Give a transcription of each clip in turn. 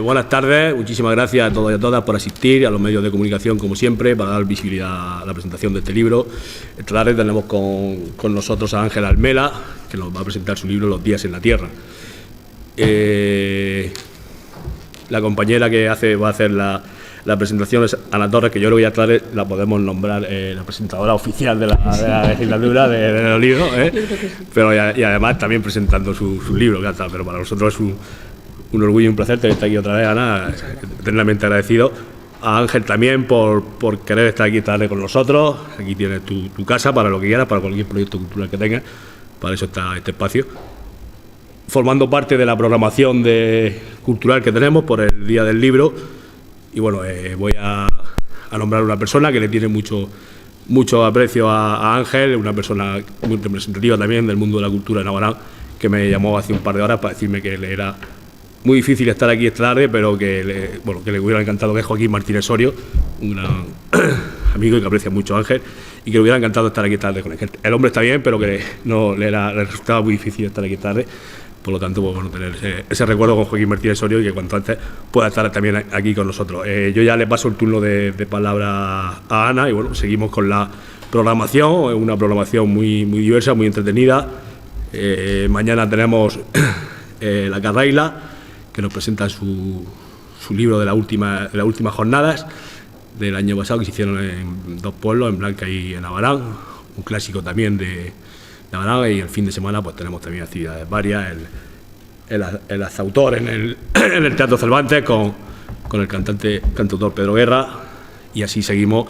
Buenas tardes, muchísimas gracias a todos y a todas por asistir, a los medios de comunicación como siempre, para dar visibilidad a la presentación de este libro. Esta tarde tenemos con nosotros a Ángel Almela, que nos va a presentar su libro Los días en la Tierra. La compañera que va a hacer la presentación es Ana Torres, que yo creo que ya tarde la podemos nombrar la presentadora oficial de la legislatura de los libros, pero y además también presentando su libro, pero para nosotros es un orgullo y un placer tener aquí otra vez, Ana, eternamente agradecido. A Ángel también por querer estar aquí esta tarde con nosotros. Aquí tienes tu casa para lo que quieras, para cualquier proyecto cultural que tengas. Para eso está este espacio. Formando parte de la programación cultural que tenemos por el Día del Libro. Y bueno, voy a nombrar una persona que le tiene mucho aprecio a Ángel, una persona muy representativa también del mundo de la cultura en Navarra, que me llamó hace un par de horas para decirme que le era muy difícil estar aquí esta tarde, pero que le hubiera encantado, que es Joaquín Martínez Sorio, un gran amigo y que aprecia mucho a Ángel, y que le hubiera encantado estar aquí esta tarde con él. El hombre está bien, pero que le resultaba muy difícil estar aquí esta tarde. Por lo tanto, pues, bueno, tener ese recuerdo con Joaquín Martínez Sorio y que cuanto antes pueda estar también aquí con nosotros. Yo ya le paso el turno de palabra a Ana y bueno, seguimos con la programación, una programación muy diversa, muy entretenida. Mañana tenemos la Carraila, que nos presenta su libro de las últimas jornadas del año pasado, que se hicieron en dos pueblos, en Blanca y en Navarán, un clásico también de Navarán, y el fin de semana pues tenemos también actividades varias, el Azautor en el Teatro Cervantes con el cantautor Pedro Guerra, y así seguimos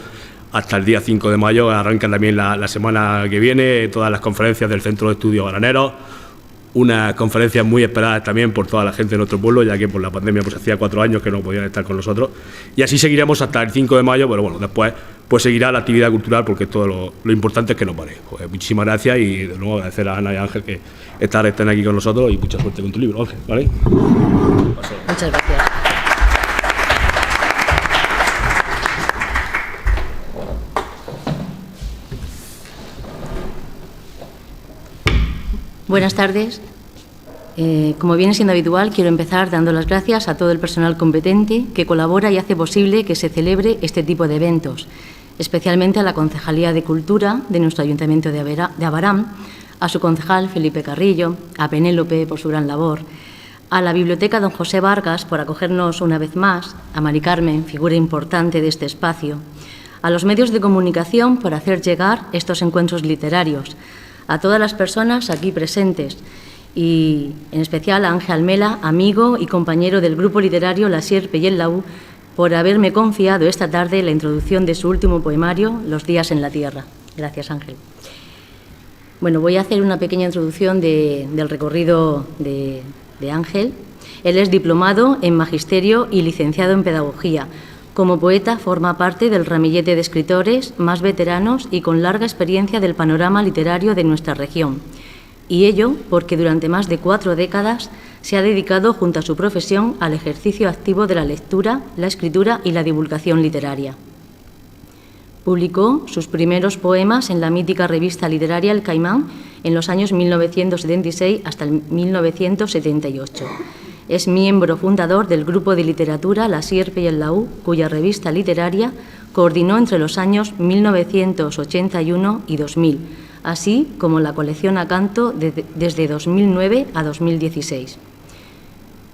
hasta el día 5 de mayo, arrancan también la semana que viene todas las conferencias del Centro de Estudios Graneros, unas conferencias muy esperadas también por toda la gente de nuestro pueblo, ya que por la pandemia pues hacía 4 años que no podían estar con nosotros, y así seguiremos hasta el 5 de mayo, pero bueno, después pues seguirá la actividad cultural, porque todo lo importante es que no pare. Pues muchísimas gracias y de nuevo agradecer a Ana y a Ángel que estén aquí con nosotros, y mucha suerte con tu libro, Ángel, ¿vale? Muchas gracias. Buenas tardes. Como viene siendo habitual, quiero empezar dando las gracias a todo el personal competente que colabora y hace posible que se celebre este tipo de eventos, especialmente a la Concejalía de Cultura de nuestro Ayuntamiento de Abarán, a su concejal Felipe Carrillo, a Penélope por su gran labor, a la Biblioteca Don José Vargas por acogernos una vez más, a Mari Carmen, figura importante de este espacio, a los medios de comunicación por hacer llegar estos encuentros literarios, a todas las personas aquí presentes y en especial a Ángel Almela, amigo y compañero del grupo literario La Sierpe y el Laú, por haberme confiado esta tarde la introducción de su último poemario, Los días en la Tierra. Gracias, Ángel. Bueno, voy a hacer una pequeña introducción del recorrido de Ángel. Él es diplomado en Magisterio y licenciado en Pedagogía. Como poeta forma parte del ramillete de escritores más veteranos y con larga experiencia del panorama literario de nuestra región. Y ello porque durante más de 4 décadas se ha dedicado junto a su profesión al ejercicio activo de la lectura, la escritura y la divulgación literaria. Publicó sus primeros poemas en la mítica revista literaria El Caimán en los años 1976 hasta el 1978. Es miembro fundador del grupo de literatura La Sierpe y el Laú, cuya revista literaria coordinó entre los años 1981 y 2000, así como la colección Acanto desde 2009 a 2016.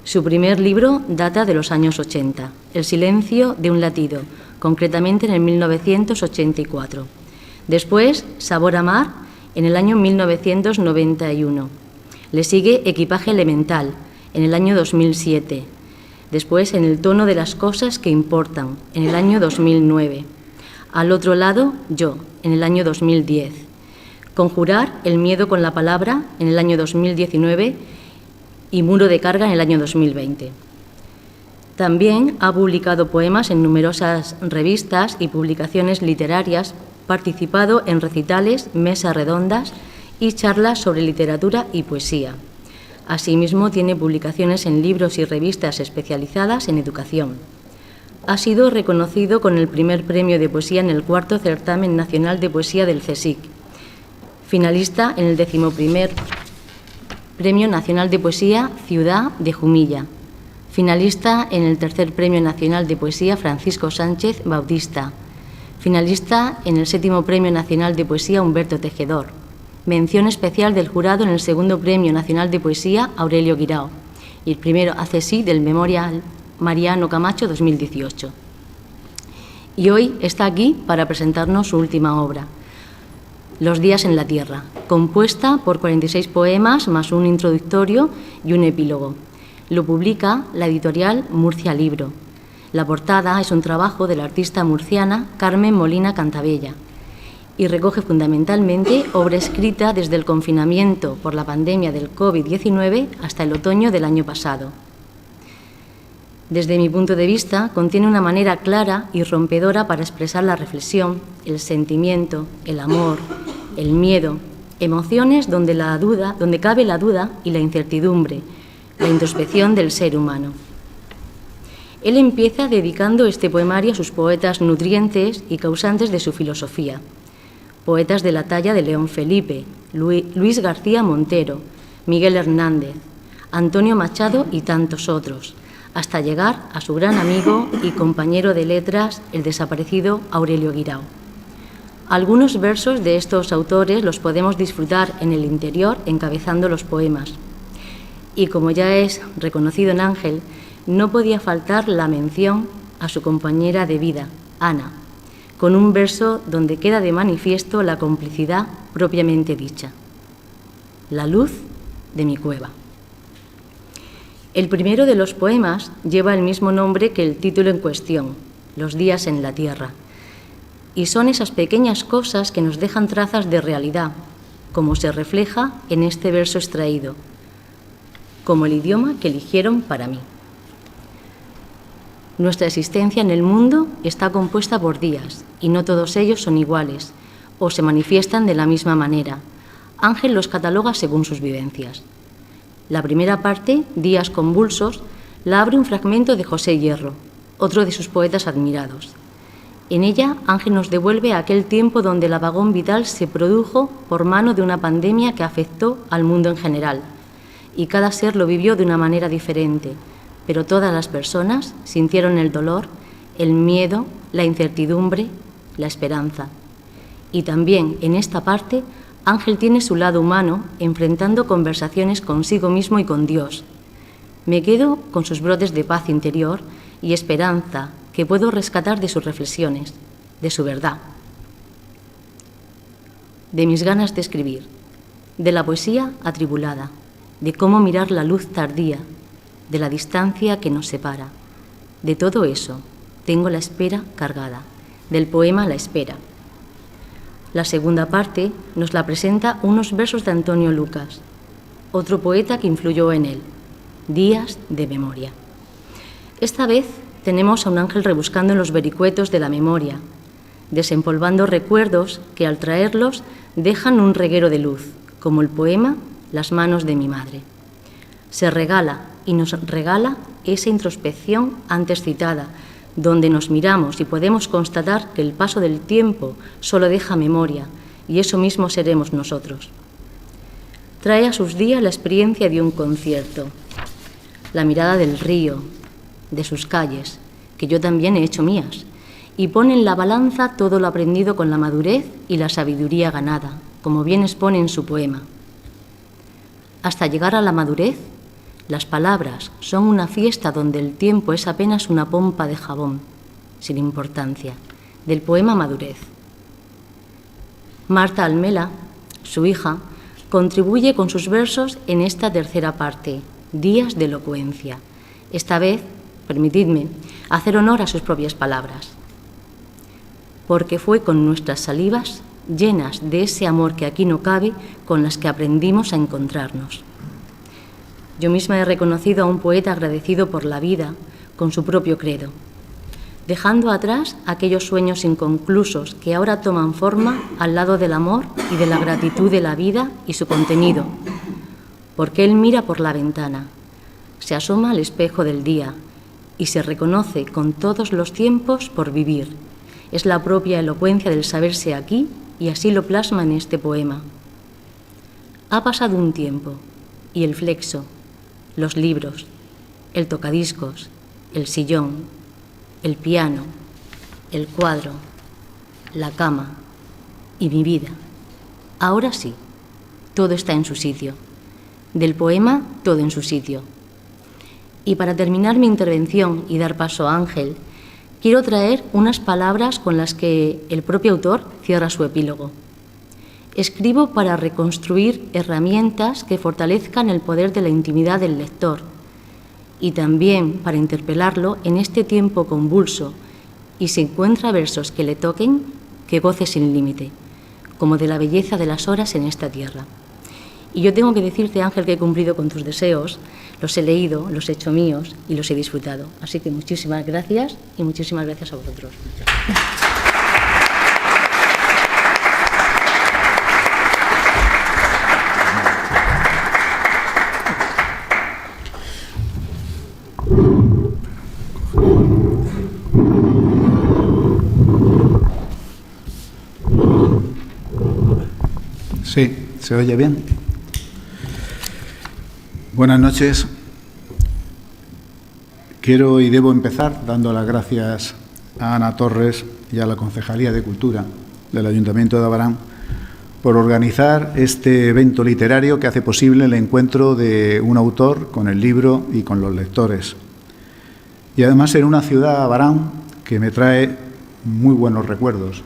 Su primer libro data de los años 80, El silencio de un latido, concretamente en el 1984. Después, Sabor a mar, en el año 1991. Le sigue Equipaje elemental, en el año 2007. Después, En el tono de las cosas que importan, en el año 2009. Al otro lado, Yo, en el año 2010. Conjurar el miedo con la palabra, en el año 2019, y Muro de carga, en el año 2020. También ha publicado poemas en numerosas revistas y publicaciones literarias, participado en recitales, mesas redondas y charlas sobre literatura y poesía. Asimismo, tiene publicaciones en libros y revistas especializadas en educación. Ha sido reconocido con el primer premio de poesía en el 4º Certamen Nacional de Poesía del CSIC, finalista en el 11º Premio Nacional de Poesía Ciudad de Jumilla, finalista en el Tercer Premio Nacional de Poesía Francisco Sánchez Bautista, finalista en el 7º Premio Nacional de Poesía Humberto Tejedor, mención especial del jurado en el 2º Premio Nacional de Poesía Aurelio Guirao y el primero ACSI del Memorial Mariano Camacho 2018. Y hoy está aquí para presentarnos su última obra, Los días en la tierra, compuesta por 46 poemas más un introductorio y un epílogo. Lo publica la editorial Murcia Libro. La portada es un trabajo de la artista murciana Carmen Molina Cantabella y recoge fundamentalmente obra escrita desde el confinamiento por la pandemia del COVID-19 hasta el otoño del año pasado. Desde mi punto de vista, contiene una manera clara y rompedora para expresar la reflexión, el sentimiento, el amor, el miedo, emociones donde cabe la duda y la incertidumbre, la introspección del ser humano. Él empieza dedicando este poemario a sus poetas nutrientes y causantes de su filosofía, poetas de la talla de León Felipe, Luis García Montero, Miguel Hernández, Antonio Machado y tantos otros, hasta llegar a su gran amigo y compañero de letras, el desaparecido Aurelio Guirao. Algunos versos de estos autores los podemos disfrutar en el interior encabezando los poemas. Y como ya es reconocido en Ángel, no podía faltar la mención a su compañera de vida, Ana, con un verso donde queda de manifiesto la complicidad propiamente dicha. La luz de mi cueva. El primero de los poemas lleva el mismo nombre que el título en cuestión, Los días en la tierra, y son esas pequeñas cosas que nos dejan trazas de realidad, como se refleja en este verso extraído, como el idioma que eligieron para mí. Nuestra existencia en el mundo está compuesta por días, y no todos ellos son iguales, o se manifiestan de la misma manera. Ángel los cataloga según sus vivencias. La primera parte, Días convulsos, la abre un fragmento de José Hierro, otro de sus poetas admirados. En ella, Ángel nos devuelve a aquel tiempo donde el apagón vital se produjo por mano de una pandemia que afectó al mundo en general, y cada ser lo vivió de una manera diferente, pero todas las personas sintieron el dolor, el miedo, la incertidumbre, la esperanza. Y también en esta parte, Ángel tiene su lado humano, enfrentando conversaciones consigo mismo y con Dios. Me quedo con sus brotes de paz interior y esperanza que puedo rescatar de sus reflexiones, de su verdad, de mis ganas de escribir, de la poesía atribulada, de cómo mirar la luz tardía, de la distancia que nos separa. De todo eso tengo la espera cargada, del poema La espera. La segunda parte nos la presenta unos versos de Antonio Lucas, otro poeta que influyó en él, Días de memoria. Esta vez tenemos a un ángel rebuscando en los vericuetos de la memoria, desempolvando recuerdos que al traerlos dejan un reguero de luz, como el poema Las manos de mi madre. Se regala y nos regala esa introspección antes citada, donde nos miramos y podemos constatar que el paso del tiempo solo deja memoria, y eso mismo seremos nosotros. Trae a sus días la experiencia de un concierto, la mirada del río, de sus calles, que yo también he hecho mías, y pone en la balanza todo lo aprendido con la madurez y la sabiduría ganada, como bien expone en su poema. Hasta llegar a la madurez, las palabras son una fiesta donde el tiempo es apenas una pompa de jabón, sin importancia, del poema Madurez. Marta Almela, su hija, contribuye con sus versos en esta tercera parte, Días de elocuencia. Esta vez, permitidme, hacer honor a sus propias palabras. Porque fue con nuestras salivas, llenas de ese amor que aquí no cabe, con las que aprendimos a encontrarnos. Yo misma he reconocido a un poeta agradecido por la vida, con su propio credo, dejando atrás aquellos sueños inconclusos que ahora toman forma al lado del amor y de la gratitud de la vida y su contenido, porque él mira por la ventana, se asoma al espejo del día y se reconoce con todos los tiempos por vivir. Es la propia elocuencia del saberse aquí y así lo plasma en este poema. Ha pasado un tiempo y el flexo, los libros, el tocadiscos, el sillón, el piano, el cuadro, la cama y mi vida. Ahora sí, todo está en su sitio. Del poema, todo en su sitio. Y para terminar mi intervención y dar paso a Ángel, quiero traer unas palabras con las que el propio autor cierra su epílogo. Escribo para reconstruir herramientas que fortalezcan el poder de la intimidad del lector y también para interpelarlo en este tiempo convulso, y si encuentra versos que le toquen, que goce sin límite, como de la belleza de las horas en esta tierra. Y yo tengo que decirte, Ángel, que he cumplido con tus deseos, los he leído, los he hecho míos y los he disfrutado. Así que muchísimas gracias y muchísimas gracias a vosotros. Sí, ¿se oye bien? Buenas noches. Quiero y debo empezar dando las gracias a Ana Torres y a la Concejalía de Cultura del Ayuntamiento de Abarán por organizar este evento literario que hace posible el encuentro de un autor con el libro y con los lectores. Y además en una ciudad, Abarán, que me trae muy buenos recuerdos.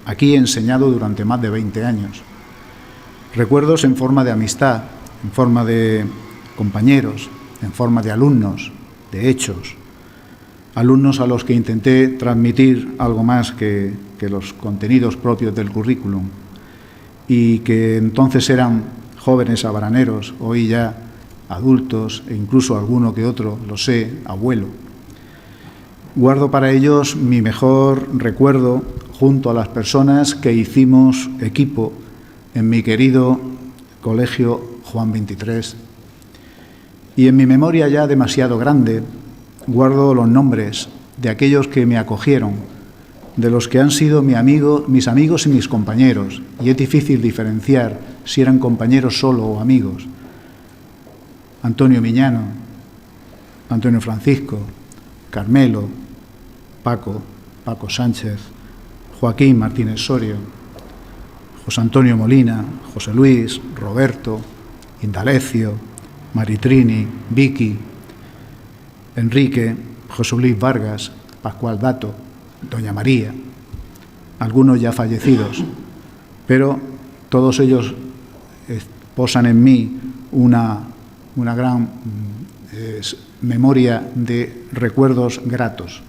Aquí he enseñado durante más de 20 años. Recuerdos en forma de amistad, en forma de compañeros, en forma de alumnos, de hechos. Alumnos a los que intenté transmitir algo más que los contenidos propios del currículum y que entonces eran jóvenes abaraneros, hoy ya adultos e incluso alguno que otro, lo sé, abuelo. Guardo para ellos mi mejor recuerdo junto a las personas que hicimos equipo en mi querido colegio Juan 23. Y en mi memoria ya demasiado grande guardo los nombres de aquellos que me acogieron, de los que han sido mis amigos y mis compañeros, y es difícil diferenciar si eran compañeros solo o amigos. Antonio Miñano, Antonio Francisco, Carmelo, Paco Sánchez, Joaquín Martínez Sorio, José Antonio Molina, José Luis, Roberto, Indalecio, Maritrini, Vicky, Enrique, José Luis Vargas, Pascual Dato, Doña María, algunos ya fallecidos, pero todos ellos posan en mí una gran memoria de recuerdos gratos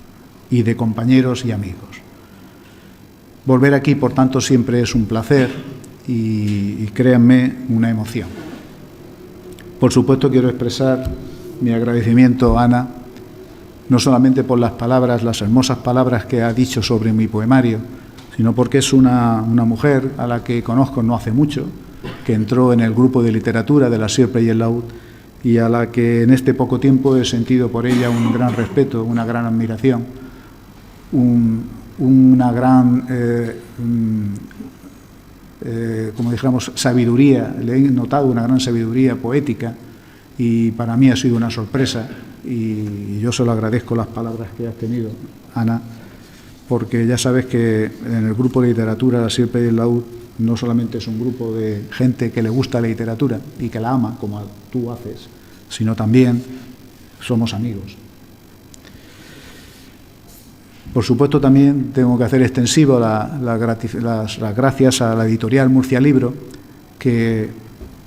y de compañeros y amigos. Volver aquí, por tanto, siempre es un placer y créanme, una emoción. Por supuesto, quiero expresar mi agradecimiento a Ana, no solamente por las palabras, las hermosas palabras que ha dicho sobre mi poemario, sino porque es una mujer a la que conozco no hace mucho, que entró en el grupo de literatura de la Sierpe y el Laúd, y a la que en este poco tiempo he sentido por ella un gran respeto, una gran admiración, una gran, como dijéramos, sabiduría. Le he notado una gran sabiduría poética y para mí ha sido una sorpresa y yo se lo agradezco las palabras que has tenido, Ana, porque ya sabes que en el grupo de literatura La Sierpe y el Laúd no solamente es un grupo de gente que le gusta la literatura y que la ama, como tú haces, sino también somos amigos. Por supuesto, también tengo que hacer extensivo las gracias a la editorial Murcia Libro, que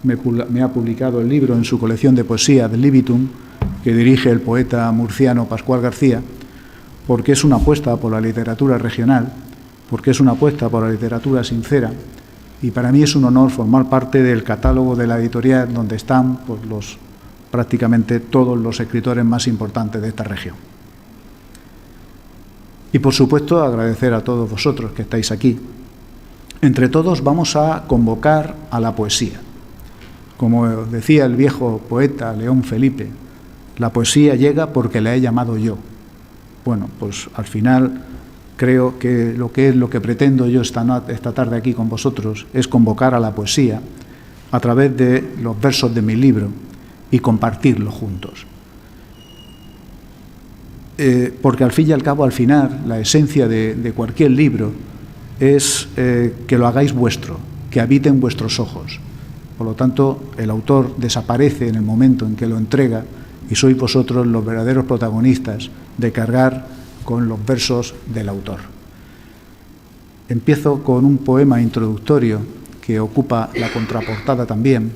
me ha publicado el libro en su colección de poesía del Libitum, que dirige el poeta murciano Pascual García, porque es una apuesta por la literatura regional, porque es una apuesta por la literatura sincera, y para mí es un honor formar parte del catálogo de la editorial donde están pues, prácticamente todos los escritores más importantes de esta región. Y, por supuesto, agradecer a todos vosotros que estáis aquí. Entre todos vamos a convocar a la poesía. Como decía el viejo poeta León Felipe, la poesía llega porque la he llamado yo. Bueno, pues al final creo que lo que pretendo yo esta tarde aquí con vosotros es convocar a la poesía a través de los versos de mi libro y compartirlo juntos. porque al fin y al cabo, al final, la esencia de cualquier libro es que lo hagáis vuestro, que habite en vuestros ojos. Por lo tanto, el autor desaparece en el momento en que lo entrega y sois vosotros los verdaderos protagonistas de cargar con los versos del autor. Empiezo con un poema introductorio que ocupa la contraportada también,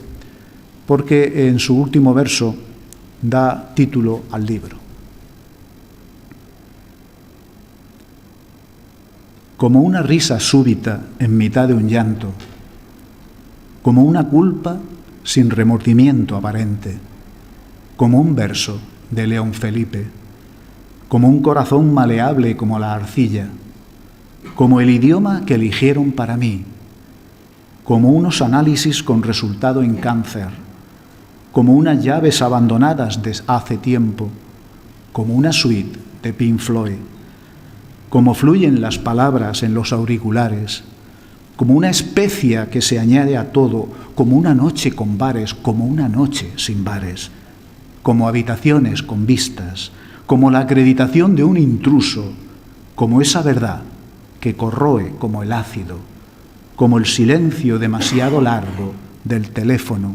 porque en su último verso da título al libro. Como una risa súbita en mitad de un llanto, como una culpa sin remordimiento aparente, como un verso de León Felipe, como un corazón maleable como la arcilla, como el idioma que eligieron para mí, como unos análisis con resultado en cáncer, como unas llaves abandonadas desde hace tiempo, como una suite de Pink Floyd, como fluyen las palabras en los auriculares, como una especia que se añade a todo, como una noche con bares, como una noche sin bares, como habitaciones con vistas, como la acreditación de un intruso, como esa verdad que corroe como el ácido, como el silencio demasiado largo del teléfono,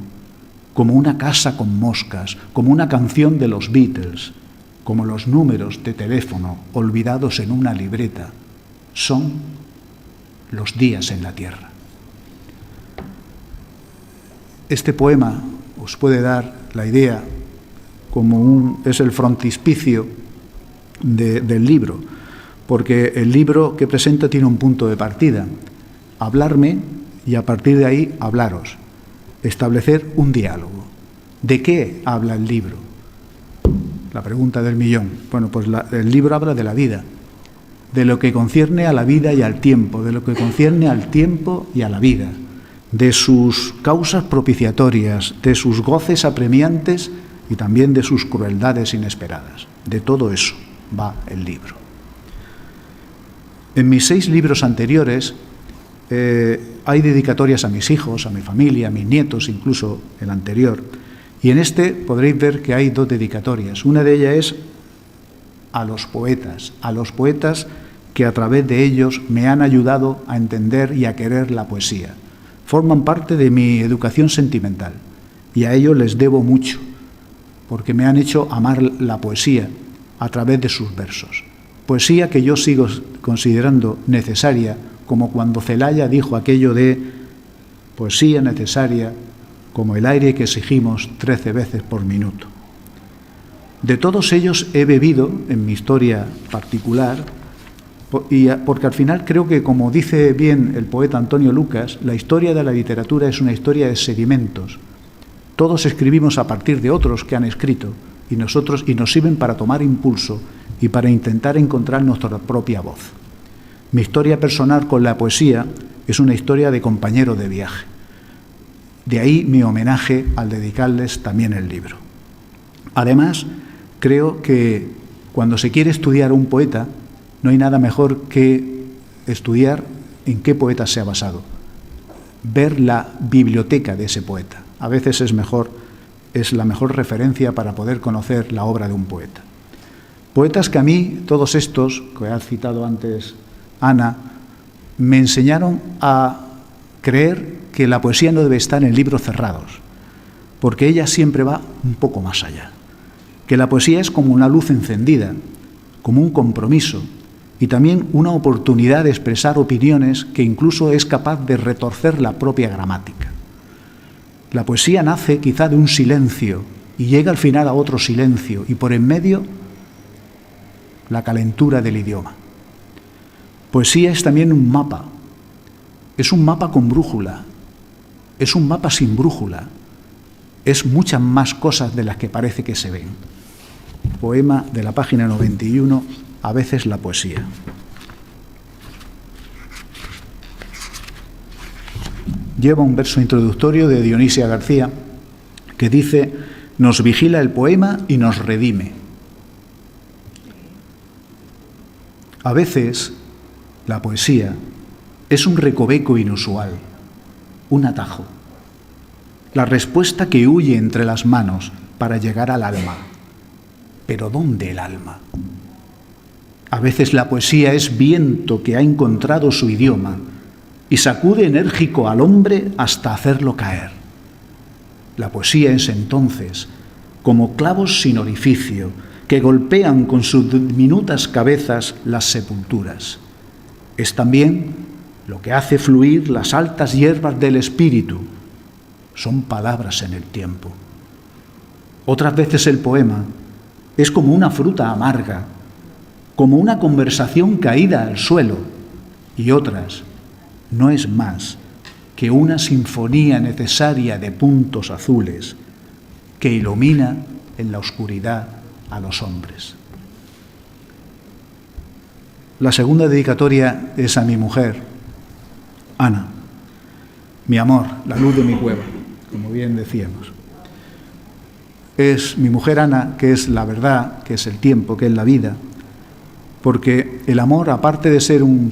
como una casa con moscas, como una canción de los Beatles, como los números de teléfono olvidados en una libreta, son los días en la tierra. Este poema os puede dar la idea como es el frontispicio del libro, porque el libro que presenta tiene un punto de partida, hablarme y a partir de ahí hablaros, establecer un diálogo. ¿De qué habla el libro? La pregunta del millón. Bueno, pues el libro habla de la vida, de lo que concierne a la vida y al tiempo, de lo que concierne al tiempo y a la vida, de sus causas propiciatorias, de sus goces apremiantes y también de sus crueldades inesperadas. De todo eso va el libro. En mis 6 libros anteriores hay dedicatorias a mis hijos, a mi familia, a mis nietos, incluso el anterior. Y en este podréis ver que hay 2 dedicatorias. Una de ellas es a los poetas que a través de ellos me han ayudado a entender y a querer la poesía. Forman parte de mi educación sentimental y a ellos les debo mucho, porque me han hecho amar la poesía a través de sus versos. Poesía que yo sigo considerando necesaria, como cuando Celaya dijo aquello de poesía necesaria como el aire que exigimos 13 veces por minuto. De todos ellos he bebido en mi historia particular, porque al final creo que, como dice bien el poeta Antonio Lucas, la historia de la literatura es una historia de sedimentos. Todos escribimos a partir de otros que han escrito y nos sirven para tomar impulso y para intentar encontrar nuestra propia voz. Mi historia personal con la poesía es una historia de compañero de viaje. De ahí mi homenaje al dedicarles también el libro. Además, creo que cuando se quiere estudiar un poeta, no hay nada mejor que estudiar en qué poeta se ha basado, ver la biblioteca de ese poeta. A veces es la mejor referencia para poder conocer la obra de un poeta. Poetas que a mí, todos estos, que ha citado antes Ana, me enseñaron a creer que la poesía no debe estar en libros cerrados, porque ella siempre va un poco más allá. Que la poesía es como una luz encendida, como un compromiso y también una oportunidad de expresar opiniones que incluso es capaz de retorcer la propia gramática. La poesía nace quizá de un silencio y llega al final a otro silencio y por en medio la calentura del idioma. Poesía es también un mapa. Es un mapa con brújula. Es un mapa sin brújula. Es muchas más cosas de las que parece que se ven. Poema de la página 91, a veces la poesía. Lleva un verso introductorio de Dionisia García que dice: nos vigila el poema y nos redime. A veces la poesía es un recoveco inusual, un atajo, la respuesta que huye entre las manos para llegar al alma. ¿Pero dónde el alma? A veces la poesía es viento que ha encontrado su idioma y sacude enérgico al hombre hasta hacerlo caer. La poesía es entonces como clavos sin orificio que golpean con sus diminutas cabezas las sepulturas. Es también lo que hace fluir las altas hierbas del espíritu. Son palabras en el tiempo. Otras veces el poema es como una fruta amarga, como una conversación caída al suelo, y otras no es más que una sinfonía necesaria de puntos azules que ilumina en la oscuridad a los hombres. La segunda dedicatoria es a mi mujer, Ana, mi amor, la luz de mi cueva, como bien decíamos. Es mi mujer Ana, que es la verdad, que es el tiempo, que es la vida, porque el amor, aparte de ser un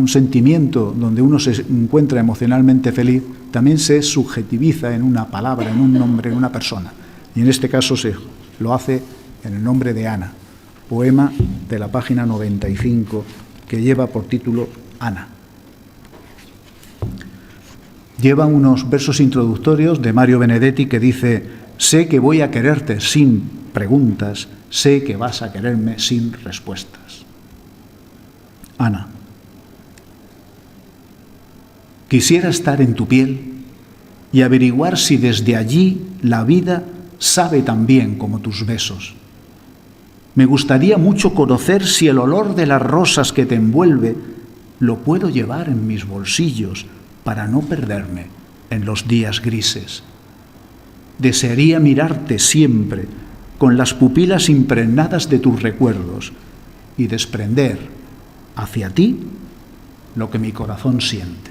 sentimiento donde uno se encuentra emocionalmente feliz, también se subjetiviza en una palabra, en un nombre, en una persona. Y en este caso se lo hace en el nombre de Ana, poema de la página 95, que lleva por título Ana. Lleva unos versos introductorios de Mario Benedetti que dice: sé que voy a quererte sin preguntas, sé que vas a quererme sin respuestas. Ana, quisiera estar en tu piel y averiguar si desde allí la vida sabe tan bien como tus besos. Me gustaría mucho conocer si el olor de las rosas que te envuelve lo puedo llevar en mis bolsillos para no perderme en los días grises. Desearía mirarte siempre con las pupilas impregnadas de tus recuerdos y desprender hacia ti lo que mi corazón siente.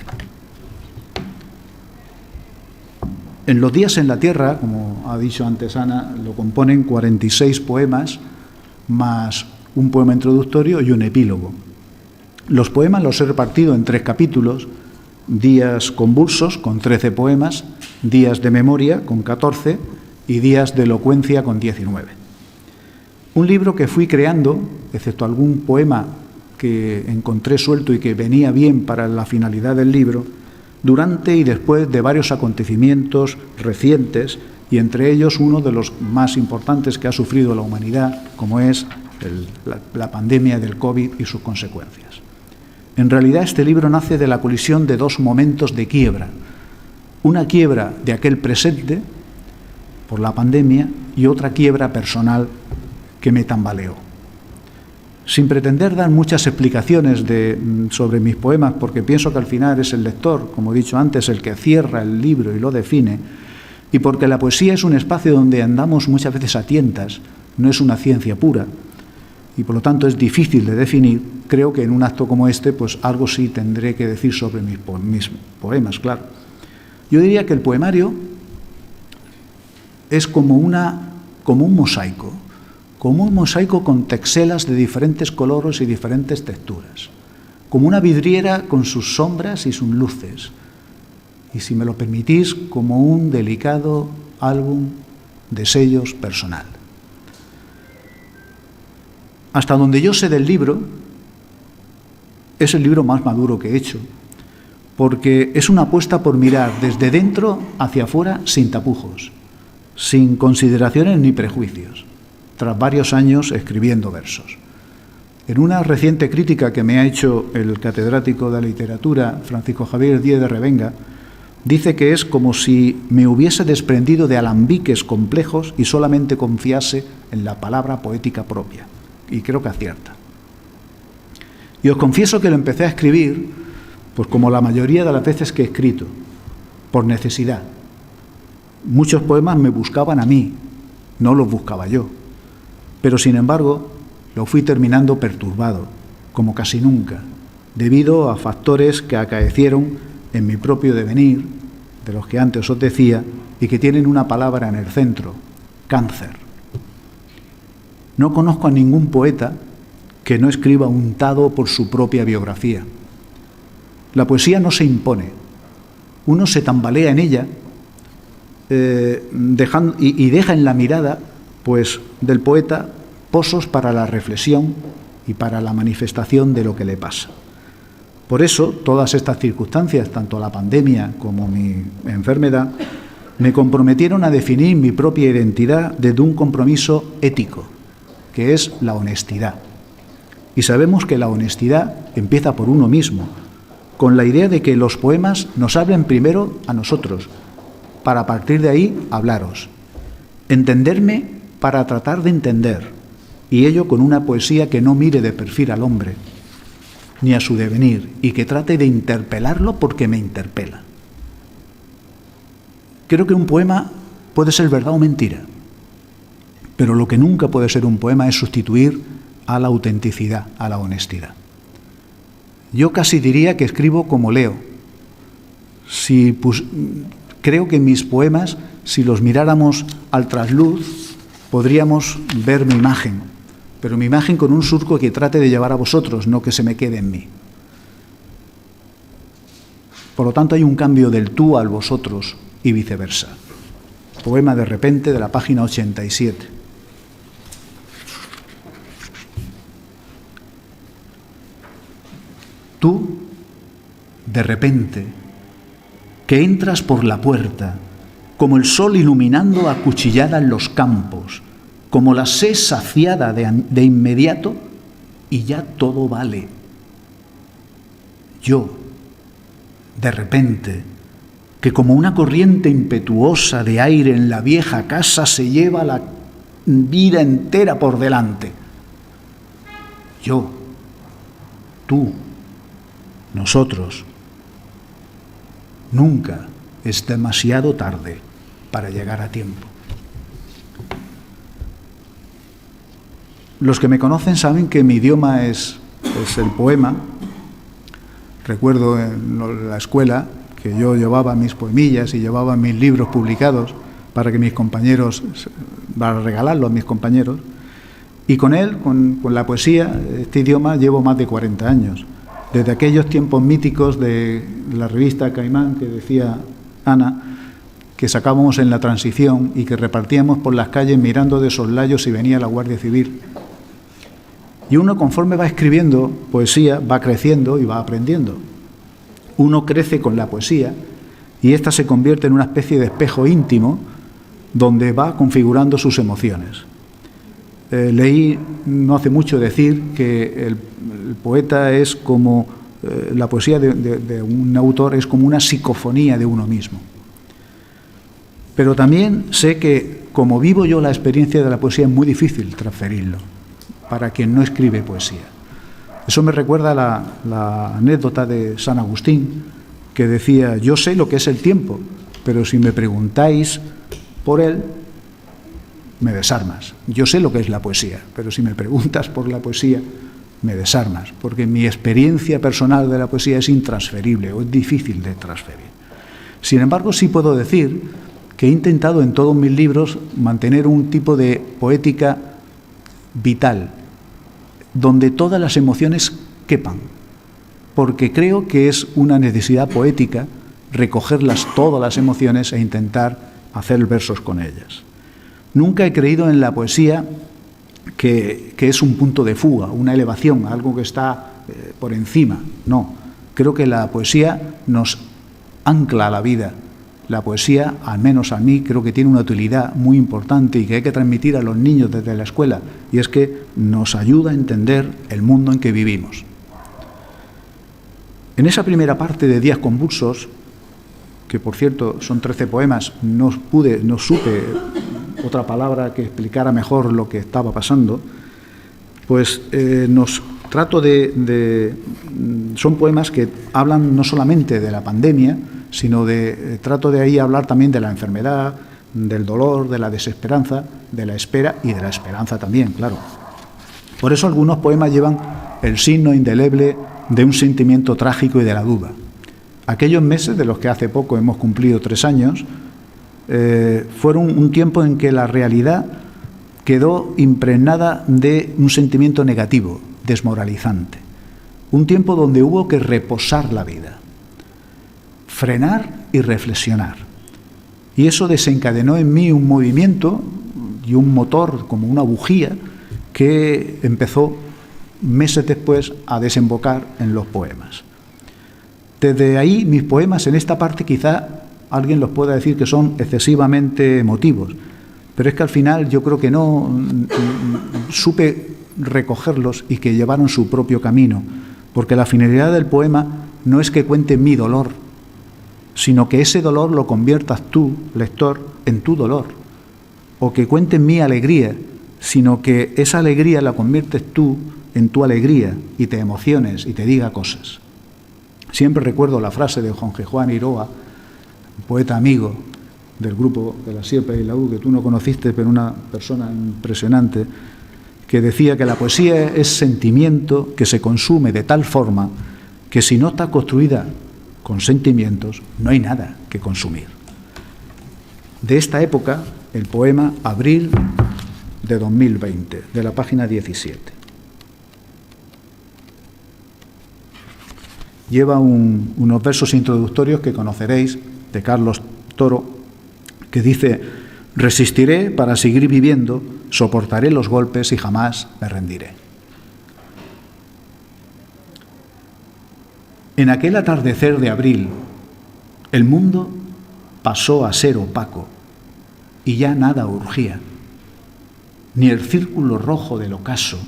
En los días en la tierra, como ha dicho antes Ana, lo componen 46 poemas más un poema introductorio y un epílogo. Los poemas los he repartido en 3 capítulos: Días convulsos, con 13 poemas, Días de memoria, con 14, y Días de elocuencia, con 19. Un libro que fui creando, excepto algún poema que encontré suelto y que venía bien para la finalidad del libro, durante y después de varios acontecimientos recientes, y entre ellos uno de los más importantes que ha sufrido la humanidad, como es la pandemia del COVID y sus consecuencias. En realidad, este libro nace de la colisión de 2 momentos de quiebra. Una quiebra de aquel presente, por la pandemia, y otra quiebra personal que me tambaleó. Sin pretender dar muchas explicaciones sobre mis poemas, porque pienso que al final es el lector, como he dicho antes, el que cierra el libro y lo define, y porque la poesía es un espacio donde andamos muchas veces a tientas, no es una ciencia pura, y por lo tanto es difícil de definir. Creo que en un acto como este, pues algo sí tendré que decir sobre mis poemas, claro. Yo diría que el poemario es como un mosaico con texelas de diferentes colores y diferentes texturas, como una vidriera con sus sombras y sus luces, y, si me lo permitís, como un delicado álbum de sellos personal. Hasta donde yo sé del libro, es el libro más maduro que he hecho, porque es una apuesta por mirar desde dentro hacia afuera sin tapujos, sin consideraciones ni prejuicios, tras varios años escribiendo versos. En una reciente crítica que me ha hecho el catedrático de literatura, Francisco Javier Díez de Revenga, dice que es como si me hubiese desprendido de alambiques complejos y solamente confiase en la palabra poética propia. Y creo que acierta. Y os confieso que lo empecé a escribir, pues como la mayoría de las veces que he escrito, por necesidad. Muchos poemas me buscaban a mí, no los buscaba yo. Pero, sin embargo, lo fui terminando perturbado, como casi nunca, debido a factores que acaecieron en mi propio devenir, de los que antes os decía, y que tienen una palabra en el centro: cáncer. No conozco a ningún poeta que no escriba untado por su propia biografía. La poesía no se impone. Uno se tambalea en ella y deja en la mirada, pues, del poeta, pozos para la reflexión y para la manifestación de lo que le pasa. Por eso, todas estas circunstancias, tanto la pandemia como mi enfermedad, me comprometieron a definir mi propia identidad desde un compromiso ético, que es la honestidad. Y sabemos que la honestidad empieza por uno mismo, con la idea de que los poemas nos hablen primero a nosotros, para a partir de ahí hablaros. Entenderme para tratar de entender, y ello con una poesía que no mire de perfil al hombre, ni a su devenir, y que trate de interpelarlo porque me interpela. Creo que un poema puede ser verdad o mentira, pero lo que nunca puede ser un poema es sustituir a la autenticidad, a la honestidad. Yo casi diría que escribo como leo. Creo que mis poemas, si los miráramos al trasluz, podríamos ver mi imagen, pero mi imagen con un surco que trate de llevar a vosotros, no que se me quede en mí. Por lo tanto, hay un cambio del tú al vosotros y viceversa. Poema de repente, de la página 87. Tú, de repente, que entras por la puerta, como el sol iluminando a cuchillada en los campos, como la sed saciada de inmediato, y ya todo vale. Yo, de repente, que como una corriente impetuosa de aire en la vieja casa se lleva la vida entera por delante. Yo, tú, nosotros. Nunca es demasiado tarde para llegar a tiempo. Los que me conocen saben que mi idioma es el poema. Recuerdo en la escuela que yo llevaba mis poemillas y llevaba mis libros publicados para que mis compañeros, para regalarlo a mis compañeros. Y con él, con la poesía, este idioma, llevo más de 40 años. Desde aquellos tiempos míticos de la revista Caimán, que decía Ana, que sacábamos en la transición y que repartíamos por las calles mirando de soslayo si venía la Guardia Civil. Y uno, conforme va escribiendo poesía, va creciendo y va aprendiendo. Uno crece con la poesía y ésta se convierte en una especie de espejo íntimo donde va configurando sus emociones. Leí no hace mucho decir que el poeta es como, la poesía de un autor es como una psicofonía de uno mismo. Pero también sé que, como vivo yo la experiencia de la poesía, es muy difícil transferirlo para quien no escribe poesía. Eso me recuerda la anécdota de San Agustín, que decía: yo sé lo que es el tiempo, pero si me preguntáis por él, me desarmas. Yo sé lo que es la poesía, pero si me preguntas por la poesía, me desarmas, porque mi experiencia personal de la poesía es intransferible o es difícil de transferir. Sin embargo, sí puedo decir que he intentado en todos mis libros mantener un tipo de poética vital, donde todas las emociones quepan, porque creo que es una necesidad poética recogerlas todas las emociones e intentar hacer versos con ellas. Nunca he creído en la poesía que es un punto de fuga, una elevación, algo que está por encima. No, creo que la poesía nos ancla a la vida. La poesía, al menos a mí, creo que tiene una utilidad muy importante y que hay que transmitir a los niños desde la escuela, y es que nos ayuda a entender el mundo en que vivimos. En esa primera parte de Días Convulsos, que por cierto son 13 poemas, no supe otra palabra que explicara mejor lo que estaba pasando, pues son poemas que hablan no solamente de la pandemia, sino trato de ahí hablar también de la enfermedad, del dolor, de la desesperanza, de la espera y de la esperanza también, claro. Por eso algunos poemas llevan el signo indeleble de un sentimiento trágico y de la duda. Aquellos meses, de los que hace poco hemos cumplido 3 años, fueron un tiempo en que la realidad quedó impregnada de un sentimiento negativo, desmoralizante. Un tiempo donde hubo que reposar la vida, frenar y reflexionar. Y eso desencadenó en mí un movimiento y un motor como una bujía que empezó meses después a desembocar en los poemas. Desde ahí, mis poemas, en esta parte, quizá alguien los pueda decir que son excesivamente emotivos, pero es que al final yo creo que no supe recogerlos y que llevaron su propio camino, porque la finalidad del poema no es que cuente mi dolor, sino que ese dolor lo conviertas tú, lector, en tu dolor, o que cuente mi alegría, sino que esa alegría la conviertes tú en tu alegría y te emociones y te diga cosas. Siempre recuerdo la frase de Jorge Juan Iroa, poeta amigo del grupo de la Sierpe y la U, que tú no conociste, pero una persona impresionante, que decía que la poesía es sentimiento que se consume de tal forma que si no está construida con sentimientos, no hay nada que consumir. De esta época, el poema Abril de 2020, de la página 17. Lleva unos versos introductorios que conoceréis, de Carlos Toro, que dice: resistiré para seguir viviendo, soportaré los golpes y jamás me rendiré. En aquel atardecer de abril, el mundo pasó a ser opaco y ya nada urgía. Ni el círculo rojo del ocaso,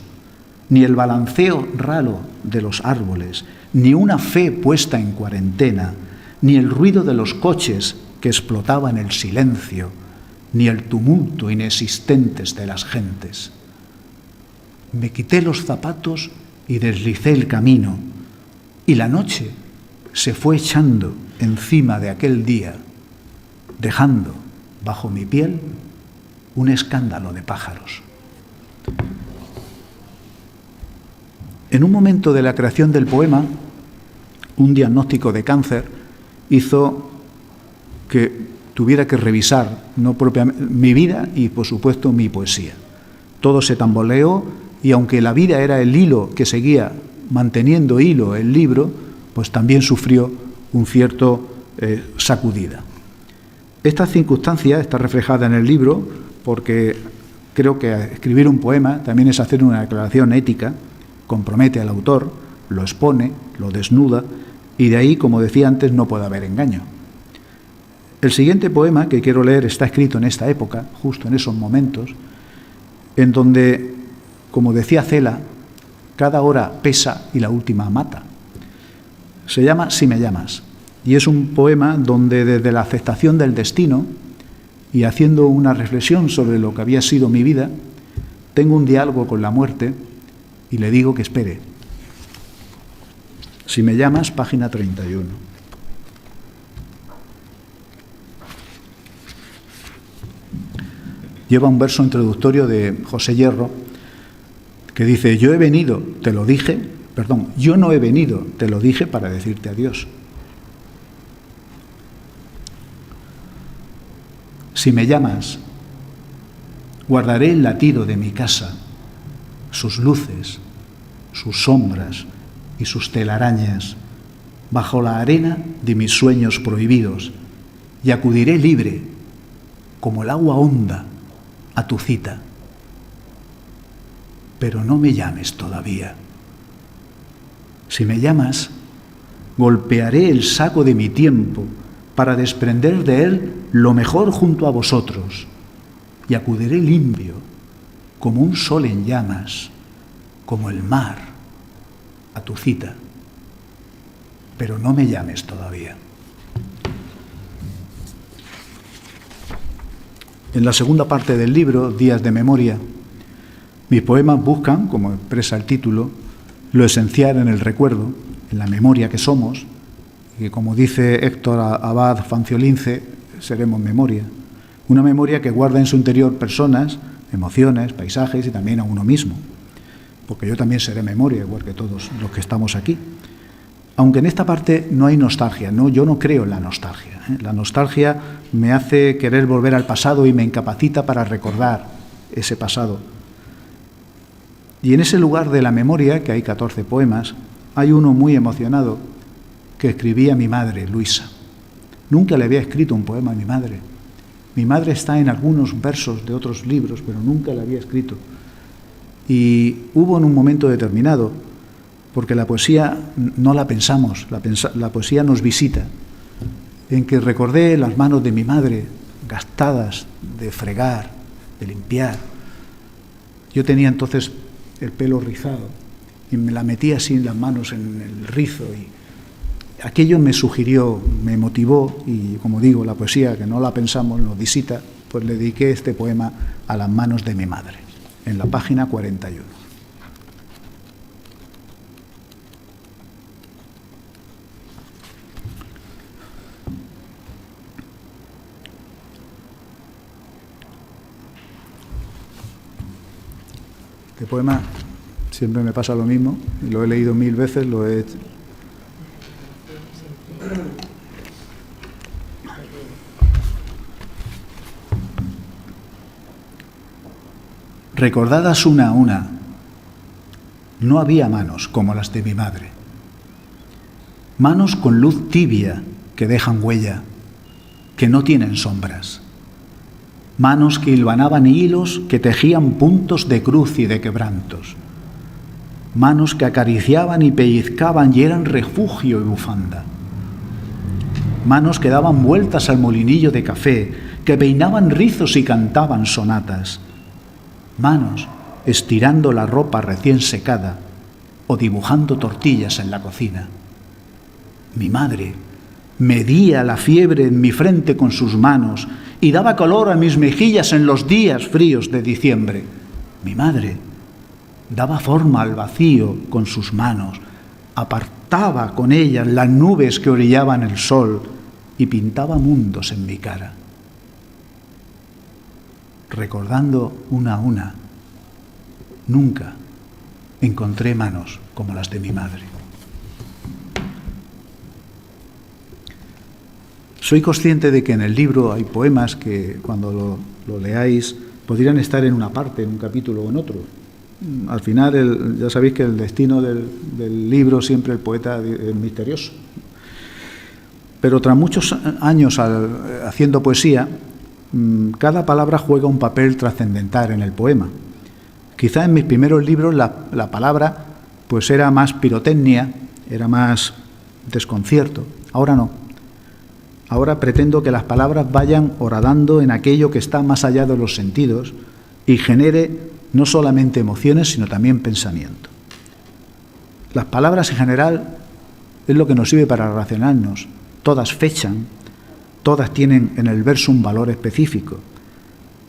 ni el balanceo ralo de los árboles, ni una fe puesta en cuarentena, ni el ruido de los coches que explotaban el silencio, ni el tumulto inexistentes de las gentes. Me quité los zapatos y deslicé el camino, y la noche se fue echando encima de aquel día, dejando bajo mi piel un escándalo de pájaros. En un momento de la creación del poema, un diagnóstico de cáncer hizo que tuviera que revisar no propiamente mi vida y, por supuesto, mi poesía. Todo se tamboleó y, aunque la vida era el hilo que seguía manteniendo hilo el libro, pues también sufrió un cierto sacudida. Esta circunstancia está reflejada en el libro porque creo que escribir un poema también es hacer una declaración ética, compromete al autor, lo expone, lo desnuda, y de ahí, como decía antes, no puede haber engaño. El siguiente poema que quiero leer está escrito en esta época, justo en esos momentos, en donde, como decía Cela, cada hora pesa y la última mata. Se llama Si me llamas, y es un poema donde, desde la aceptación del destino y haciendo una reflexión sobre lo que había sido mi vida, tengo un diálogo con la muerte y le digo que espere. Si me llamas, página 31. Lleva un verso introductorio de José Hierro que dice: yo no he venido, te lo dije para decirte adiós. Si me llamas, guardaré el latido de mi casa, sus luces, sus sombras y sus telarañas, bajo la arena de mis sueños prohibidos, y acudiré libre, como el agua honda, a tu cita. Pero no me llames todavía. Si me llamas, golpearé el saco de mi tiempo para desprender de él lo mejor junto a vosotros, y acudiré limpio, como un sol en llamas, como el mar, a tu cita. Pero no me llames todavía. En la segunda parte del libro, Días de Memoria, mis poemas buscan, como expresa el título, lo esencial en el recuerdo, en la memoria que somos, y que, como dice Héctor Abad Fanciolince, seremos memoria. Una memoria que guarda en su interior personas, emociones, paisajes y también a uno mismo. Porque yo también seré memoria, igual que todos los que estamos aquí. Aunque en esta parte no hay nostalgia, ¿no? Yo no creo en la nostalgia. La nostalgia me hace querer volver al pasado y me incapacita para recordar ese pasado. Y en ese lugar de la memoria, que hay 14 poemas, hay uno muy emocionado que escribía mi madre, Luisa. Nunca le había escrito un poema a mi madre. Mi madre está en algunos versos de otros libros, pero nunca le había escrito. Y hubo en un momento determinado, porque la poesía no la pensamos, la poesía nos visita, en que recordé las manos de mi madre, gastadas de fregar, de limpiar. Yo tenía entonces el pelo rizado y me la metí así en las manos en el rizo, y aquello me sugirió, me motivó, y como digo, la poesía, que no la pensamos, nos visita, pues le dediqué este poema a las manos de mi madre, en la página 41. Este poema siempre me pasa lo mismo, y lo he leído 1000 veces, lo he... Recordadas una a una, no había manos como las de mi madre. Manos con luz tibia que dejan huella, que no tienen sombras. Manos que hilvanaban hilos que tejían puntos de cruz y de quebrantos. Manos que acariciaban y pellizcaban y eran refugio y bufanda. Manos que daban vueltas al molinillo de café, que peinaban rizos y cantaban sonatas. Manos estirando la ropa recién secada o dibujando tortillas en la cocina. Mi madre medía la fiebre en mi frente con sus manos y daba color a mis mejillas en los días fríos de diciembre. Mi madre daba forma al vacío con sus manos, apartaba con ellas las nubes que orillaban el sol y pintaba mundos en mi cara. Recordando una a una, nunca encontré manos como las de mi madre. Soy consciente de que en el libro hay poemas que cuando lo leáis podrían estar en una parte, en un capítulo o en otro. Al final, ya sabéis que el destino del libro siempre el poeta es misterioso. Pero tras muchos años haciendo poesía, cada palabra juega un papel trascendental en el poema. Quizá en mis primeros libros la palabra pues era más pirotecnia, era más desconcierto. Ahora no. Ahora pretendo que las palabras vayan horadando en aquello que está más allá de los sentidos y genere no solamente emociones, sino también pensamiento. Las palabras en general es lo que nos sirve para relacionarnos. Todas fechan, todas tienen en el verso un valor específico.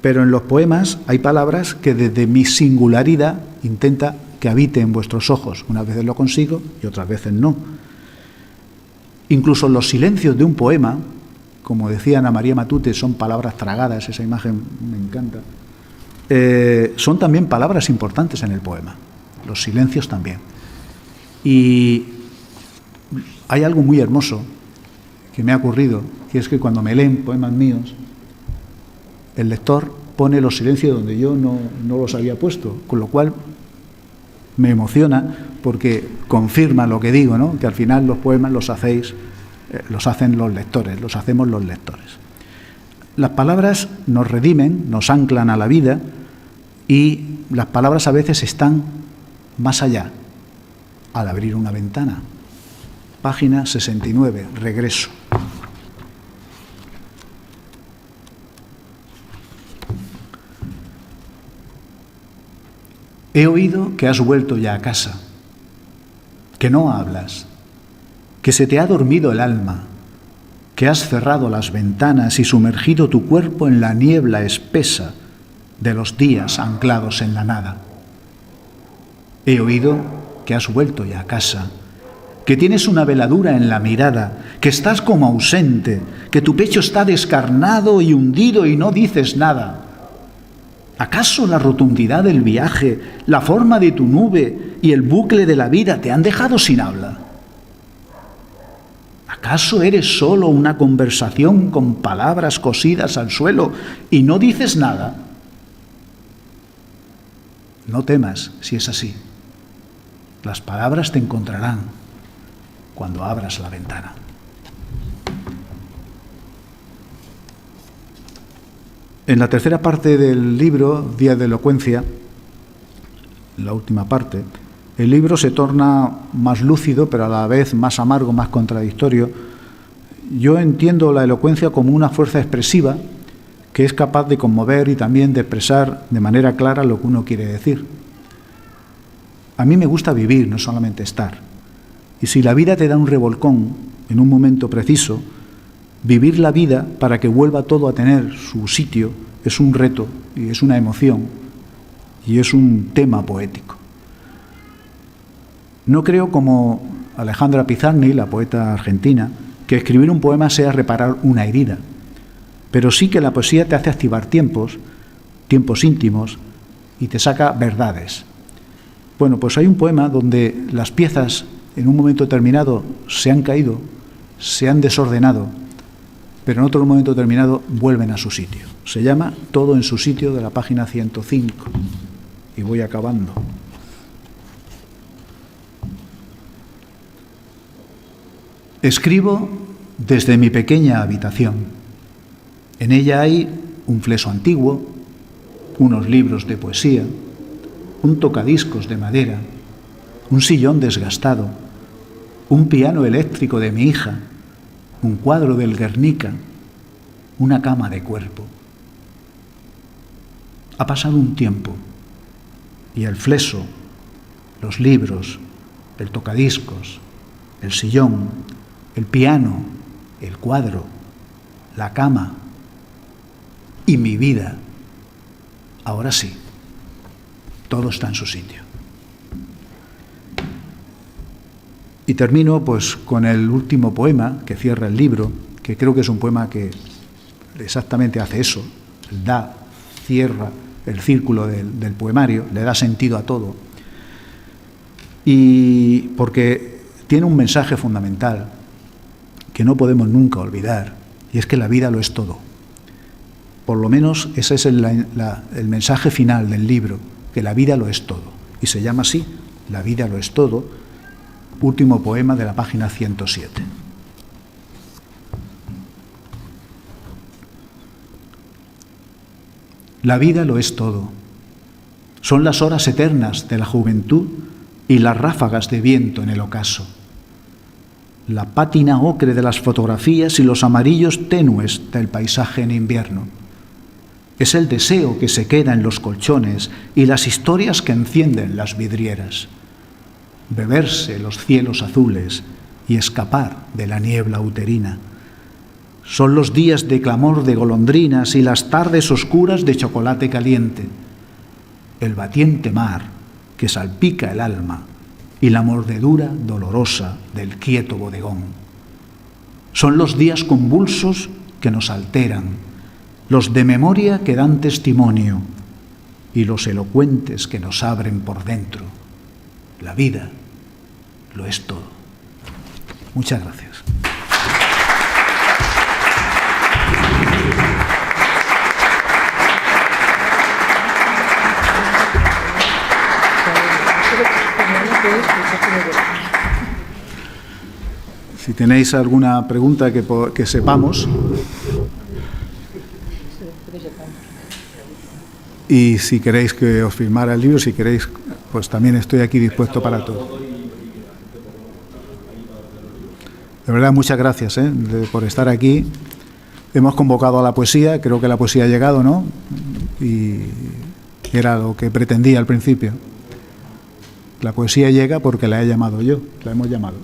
Pero en los poemas hay palabras que desde mi singularidad intenta que habite en vuestros ojos. Unas veces lo consigo y otras veces no. Incluso los silencios de un poema, como decía Ana María Matute, son palabras tragadas, esa imagen me encanta, son también palabras importantes en el poema, los silencios también. Y hay algo muy hermoso que me ha ocurrido, que es que cuando me leen poemas míos, el lector pone los silencios donde yo no los había puesto, con lo cual me emociona porque confirma lo que digo, ¿no? Que al final los poemas los hacen los lectores, los hacemos los lectores. Las palabras nos redimen, nos anclan a la vida, y las palabras a veces están más allá, al abrir una ventana. Página 69, regreso. He oído que has vuelto ya a casa, que no hablas, que se te ha dormido el alma, que has cerrado las ventanas y sumergido tu cuerpo en la niebla espesa de los días anclados en la nada. He oído que has vuelto ya a casa, que tienes una veladura en la mirada, que estás como ausente, que tu pecho está descarnado y hundido y no dices nada. ¿Acaso la rotundidad del viaje, la forma de tu nube y el bucle de la vida te han dejado sin habla? ¿Acaso eres solo una conversación con palabras cosidas al suelo y no dices nada? No temas si es así. Las palabras te encontrarán cuando abras la ventana. En la tercera parte del libro, Días de Elocuencia, la última parte, el libro se torna más lúcido, pero a la vez más amargo, más contradictorio. Yo entiendo la elocuencia como una fuerza expresiva que es capaz de conmover y también de expresar de manera clara lo que uno quiere decir. A mí me gusta vivir, no solamente estar. Y si la vida te da un revolcón en un momento preciso, vivir la vida para que vuelva todo a tener su sitio es un reto y es una emoción y es un tema poético. No creo, como Alejandra Pizarnik, la poeta argentina, que escribir un poema sea reparar una herida, pero sí que la poesía te hace activar tiempos íntimos, y te saca verdades. Bueno, pues hay un poema donde las piezas en un momento determinado se han caído, se han desordenado, pero en otro momento determinado vuelven a su sitio. Se llama Todo en su sitio, de la página 105. Y voy acabando. Escribo desde mi pequeña habitación. En ella hay un fleso antiguo, unos libros de poesía, un tocadiscos de madera, un sillón desgastado, un piano eléctrico de mi hija, un cuadro del Guernica, una cama de cuerpo. Ha pasado un tiempo y el fleso, los libros, el tocadiscos, el sillón, el piano, el cuadro, la cama y mi vida, ahora sí, todo está en su sitio. Y termino pues con el último poema que cierra el libro, que creo que es un poema que exactamente hace eso, cierra el círculo del poemario, le da sentido a todo, y porque tiene un mensaje fundamental que no podemos nunca olvidar, y es que la vida lo es todo. Por lo menos ese es el mensaje final del libro, que la vida lo es todo, y se llama así, La vida lo es todo, último poema de la página 107. La vida lo es todo. Son las horas eternas de la juventud y las ráfagas de viento en el ocaso. La pátina ocre de las fotografías y los amarillos tenues del paisaje en invierno. Es el deseo que se queda en los colchones y las historias que encienden las vidrieras. Beberse los cielos azules y escapar de la niebla uterina. Son los días de clamor de golondrinas y las tardes oscuras de chocolate caliente. El batiente mar que salpica el alma y la mordedura dolorosa del quieto bodegón. Son los días convulsos que nos alteran, los de memoria que dan testimonio y los elocuentes que nos abren por dentro. La vida lo es todo. Muchas gracias. Si tenéis alguna pregunta que sepamos, y si queréis que os firmara el libro, si queréis, pues también estoy aquí dispuesto para todo. De verdad, muchas gracias por estar aquí. Hemos convocado a la poesía, creo que la poesía ha llegado, ¿no? Y era lo que pretendía al principio. La poesía llega porque la he llamado yo, la hemos llamado.